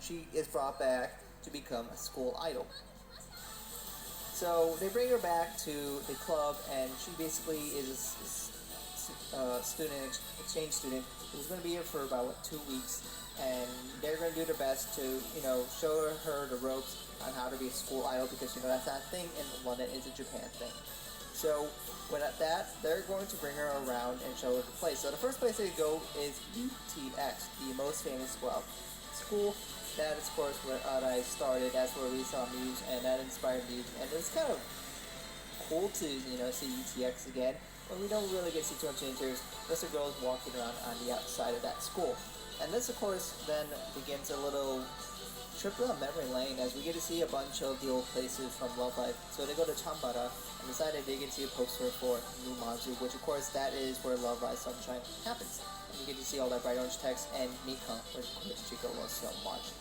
she is brought back to become a school idol. So they bring her back to the club, and she basically is a student exchange student who's going to be here for about 2 weeks, and they're going to do their best to show her the ropes on how to be a school idol, because that's not a thing in London, it's a Japan thing. So with that, they're going to bring her around and show her the place. So the first place they go is UTX, the most famous school. That is, of course, where I started. That's where we saw Muse, and that inspired me. And it's kind of cool to see UTX again, but we don't really get to see too much interiors. Just the girls walking around on the outside of that school. And this, of course, then begins a little trip down memory lane, as we get to see a bunch of the old places from Love Live. So they go to Chambara and decided they get to see a poster for Numazu, which of course that is where Love Live Sunshine happens. And you get to see all that bright orange text and Mika, which of course Chico loves so much.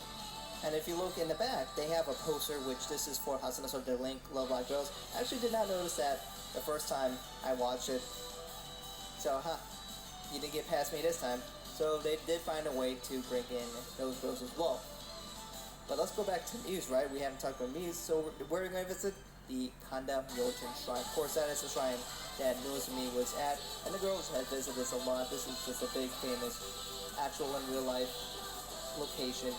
And if you look in the back, they have a poster, which this is for Hasuna, so the Link Love Live Girls. I actually did not notice that the first time I watched it. So, you didn't get past me this time. So they did find a way to bring in those girls as well. But let's go back to Muse, right? We haven't talked about Muse, so we're going to visit the Kanda Myojin Shrine. Of course, that is the shrine that Nozomi was at, and the girls had visited this a lot. This is just a big, famous, actual and real life location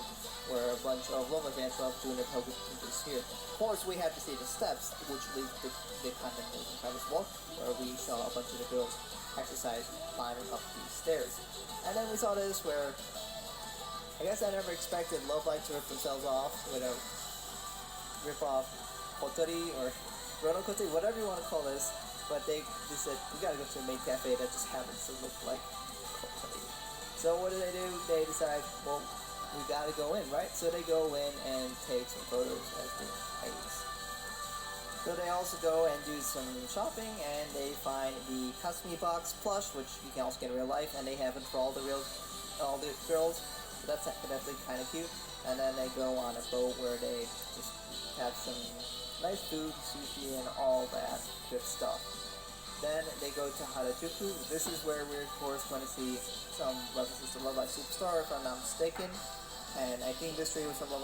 where a bunch of Love Live fans love doing their pilgrimages here. Of course, we had to see the steps, which lead to the Kanda Myojin Shrine as well, where we saw a bunch of the girls exercise climbing up these stairs. And then we saw this where I guess I never expected Love Live to rip themselves off with a rip-off Kotori or Ronokotori, whatever you want to call this, but they said, we gotta go to a maid cafe that just happens to look like Kotori. So what do? They decide, well, we gotta go in, right? So they go in and take some photos as the ladies. So they also go and do some shopping, and they find the Kasumi Box plush, which you can also get in real life, and they have it for all the girls. So that's definitely kind of cute. And then they go on a boat where they just have some nice food, sushi, and all that good stuff. Then they go to Harajuku. This is where we're, of course, going to see some references to Love Live Superstar, if I'm not mistaken. And I think this tree was from Love Live